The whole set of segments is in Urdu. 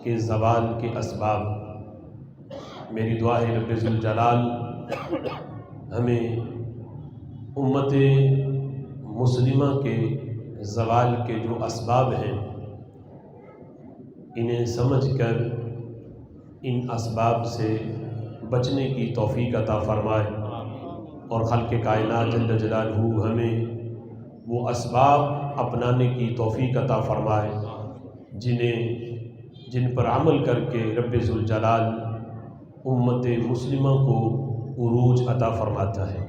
کے زوال کے اسباب۔ میری دعا ہے رب ذوالجلال ہمیں امت مسلمہ کے زوال کے جو اسباب ہیں انہیں سمجھ کر ان اسباب سے بچنے کی توفیق عطا فرمائے، اور خالق کائنات جل جلالہ ہمیں وہ اسباب اپنانے کی توفیق عطا فرمائے جن پر عمل کر کے رب ذوالجلال امت مسلمہ کو عروج عطا فرماتا ہے۔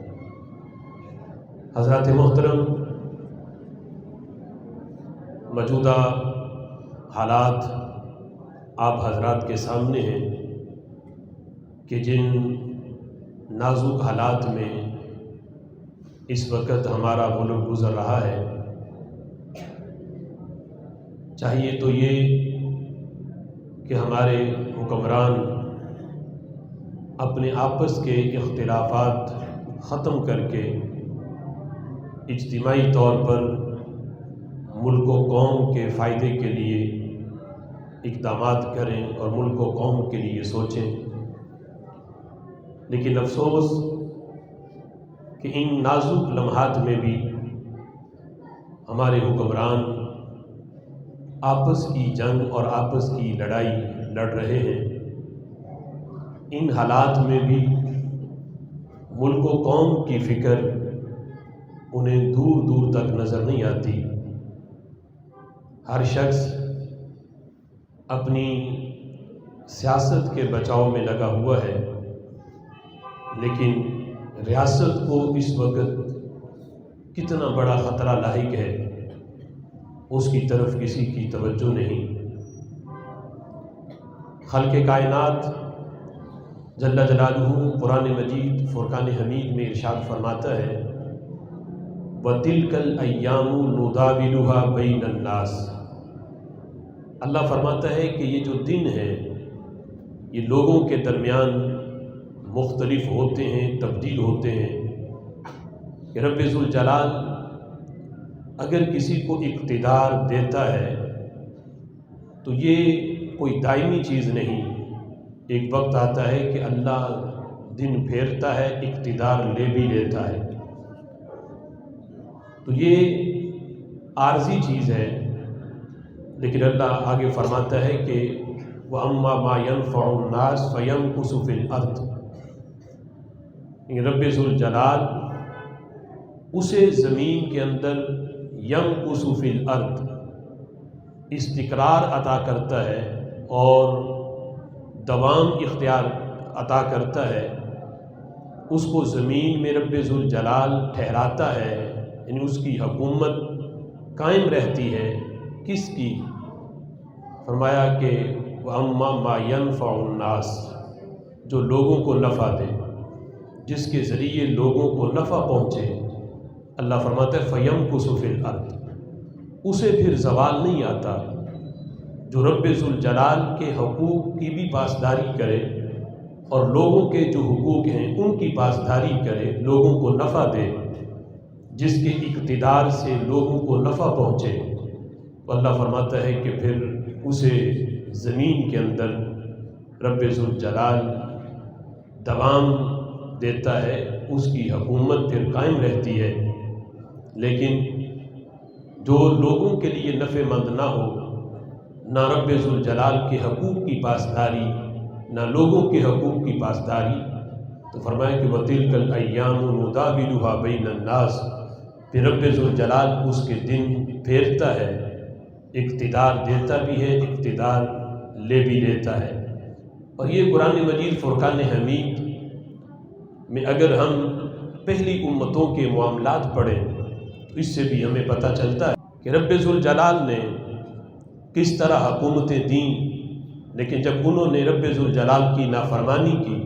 حضرات محترم، موجودہ حالات آپ حضرات کے سامنے ہیں کہ جن نازک حالات میں اس وقت ہمارا ملک گزر رہا ہے، چاہیے تو یہ کہ ہمارے حکمران اپنے آپس کے اختلافات ختم کر کے اجتماعی طور پر ملک و قوم کے فائدے کے لیے اقدامات کریں اور ملک و قوم کے لیے سوچیں، لیکن افسوس کہ ان نازک لمحات میں بھی ہمارے حکمران آپس کی جنگ اور آپس کی لڑائی لڑ رہے ہیں۔ ان حالات میں بھی ملک و قوم کی فکر انہیں دور دور تک نظر نہیں آتی۔ ہر شخص اپنی سیاست کے بچاؤ میں لگا ہوا ہے، لیکن ریاست کو اس وقت کتنا بڑا خطرہ لاحق ہے اس کی طرف کسی کی توجہ نہیں۔ خالق کائنات جل جلالہ قرآن مجید فرقان حمید میں ارشاد فرماتا ہے وَتِلْكَ الْأَيَّامُ نُدَاوِلُهَا بَيْنَ النَّاسِ۔ اللہ فرماتا ہے کہ یہ جو دن ہے یہ لوگوں کے درمیان مختلف ہوتے ہیں، تبدیل ہوتے ہیں، کہ رب ذوالجلال اگر کسی کو اقتدار دیتا ہے تو یہ کوئی دائمی چیز نہیں۔ ایک وقت آتا ہے کہ اللہ دن پھیرتا ہے، اقتدار لے بھی لیتا ہے، تو یہ عارضی چیز ہے۔ لیکن اللہ آگے فرماتا ہے کہ وَأَمَّا مَا يَنْفَعُ النَّاسَ فَيَمْكُثُ فِي الْأَرْضِ۔ رب ذوالجلال اسے زمین کے اندر یمکث فی الارض استقرار عطا کرتا ہے اور دوام اختیار عطا کرتا ہے، اس کو زمین میں رب ذوالجلال ٹھہراتا ہے، یعنی اس کی حکومت قائم رہتی ہے۔ کس کی؟ فرمایا کہ وَأَمَّا مَا يَنْفَعُ النَّاسَ، جو لوگوں کو نفع دے، جس کے ذریعے لوگوں کو نفع پہنچے۔ اللہ فرماتا ہے فَيَمْكُثُ فِي الْأَرْضِ، اسے پھر زوال نہیں آتا۔ جو رب ذوالجلال کے حقوق کی بھی پاسداری کرے اور لوگوں کے جو حقوق ہیں ان کی پاسداری کرے، لوگوں کو نفع دے، جس کے اقتدار سے لوگوں کو نفع پہنچے، تو اللہ فرماتا ہے کہ پھر اسے زمین کے اندر رب ذوالجلال دوام دیتا ہے، اس کی حکومت پھر قائم رہتی ہے۔ لیکن جو لوگوں کے لیے نفع مند نہ ہو، نہ رب ذوالجلال کے حقوق کی پاسداری، نہ لوگوں کے حقوق کی پاسداری، تو فرمایا کہ وَتِلْكَ الْأَيَّامُ نُدَاوِلُهَا بَيْنَ النَّاسِ، پھر رب ذوالجلال اس کے دن پھیرتا ہے، اقتدار دیتا بھی ہے، اقتدار لے بھی لیتا ہے۔ اور یہ قرآن مجید فرقان حمید میں اگر ہم پہلی امتوں کے معاملات پڑھیں تو اس سے بھی ہمیں پتہ چلتا ہے کہ رب ذوالجلال نے کس طرح حکومتیں دیں، لیکن جب انہوں نے رب ذوالجلال کی نافرمانی کی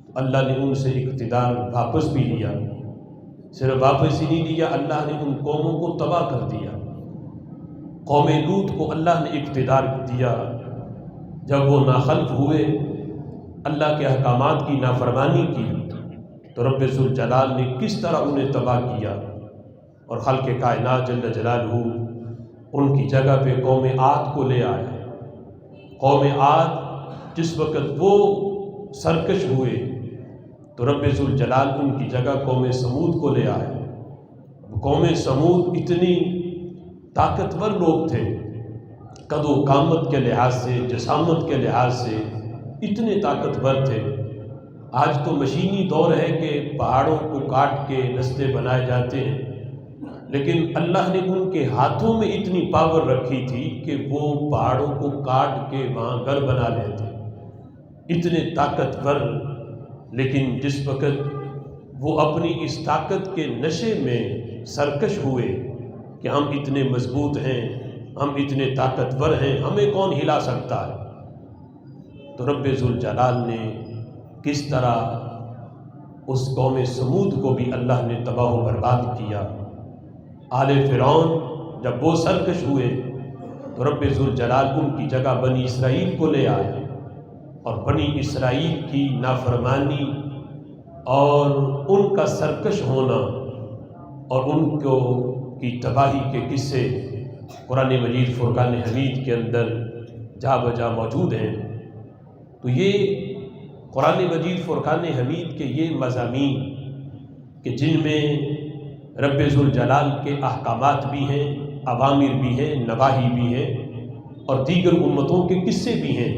تو اللہ نے ان سے اقتدار واپس بھی لیا۔ صرف واپس ہی نہیں لیا، اللہ نے ان قوموں کو تباہ کر دیا۔ قوم لوط کو اللہ نے اقتدار دیا، جب وہ ناخلف ہوئے، اللہ کے احکامات کی نافرمانی کی، تو رب ذوالجلال نے کس طرح انہیں تباہ کیا، اور خالق کائنات جل جلالہ ان کی جگہ پہ قوم عاد کو لے آیا۔ قوم عاد جس وقت وہ سرکش ہوئے تو رب ذوالجلال ان کی جگہ قوم سمود کو لے آئے۔ قوم سمود اتنی طاقتور لوگ تھے، قد و قامت کے لحاظ سے، جسامت کے لحاظ سے اتنے طاقتور تھے۔ آج تو مشینی دور ہے کہ پہاڑوں کو کاٹ کے رستے بنائے جاتے ہیں، لیکن اللہ نے ان کے ہاتھوں میں اتنی پاور رکھی تھی کہ وہ پہاڑوں کو کاٹ کے وہاں گھر بنا لیتے، اتنے طاقتور۔ لیکن جس وقت وہ اپنی اس طاقت کے نشے میں سرکش ہوئے کہ ہم اتنے مضبوط ہیں، ہم اتنے طاقتور ہیں، ہمیں کون ہلا سکتا ہے، تو رب ذوالجلال نے کس طرح اس قوم سمود کو بھی اللہ نے تباہ و برباد کیا۔ آل فرعون جب وہ سرکش ہوئے تو رب ذوالجلال ان کی جگہ بنی اسرائیل کو لے آئے، اور بنی اسرائیل کی نافرمانی اور ان کا سرکش ہونا اور ان کو کی تباہی کے قصے قرآن مجید فرقان حمید کے اندر جا بجا موجود ہیں۔ تو یہ قرآن مجید فرقان حمید کے یہ مضامین کہ جن میں رب ذوالجلال کے احکامات بھی ہیں، اوامر بھی ہیں، نواہی بھی ہیں، اور دیگر امتوں کے قصے بھی ہیں۔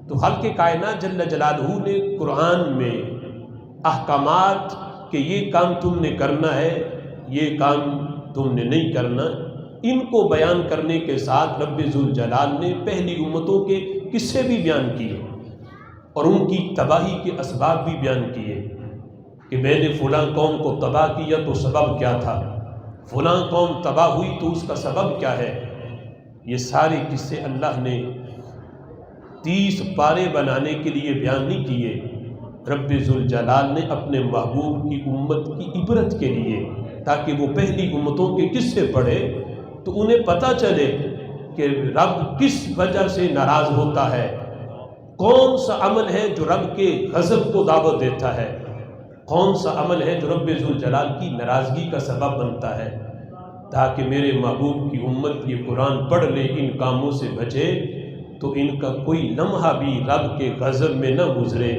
تو خالق کائنات جل جلالہ نے قرآن میں احکامات کہ یہ کام تم نے کرنا ہے، یہ کام تم نے نہیں کرنا، ان کو بیان کرنے کے ساتھ رب ذوالجلال نے پہلی امتوں کے قصے بھی بیان کیے اور ان کی تباہی کے اسباب بھی بیان کیے کہ میں نے فلاں قوم کو تباہ کیا تو سبب کیا تھا، فلاں قوم تباہ ہوئی تو اس کا سبب کیا ہے۔ یہ سارے قصے اللہ نے 30 پارے بنانے کے لیے بیان نہیں کیے، رب ذوالجلال نے اپنے محبوب کی امت کی عبرت کے لیے، تاکہ وہ پہلی امتوں کے قصے پڑھے تو انہیں پتہ چلے کہ رب کس وجہ سے ناراض ہوتا ہے، کون سا عمل ہے جو رب کے غضب کو دعوت دیتا ہے، کون سا عمل ہے جو رب ذوالجلال کی ناراضگی کا سبب بنتا ہے، تاکہ میرے محبوب کی امت یہ قرآن پڑھ لے، ان کاموں سے بچے تو ان کا کوئی لمحہ بھی رب کے غضب میں نہ گزرے،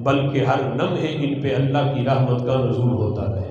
بلکہ ہر لمحے ان پہ اللہ کی رحمت کا نزول ہوتا رہے۔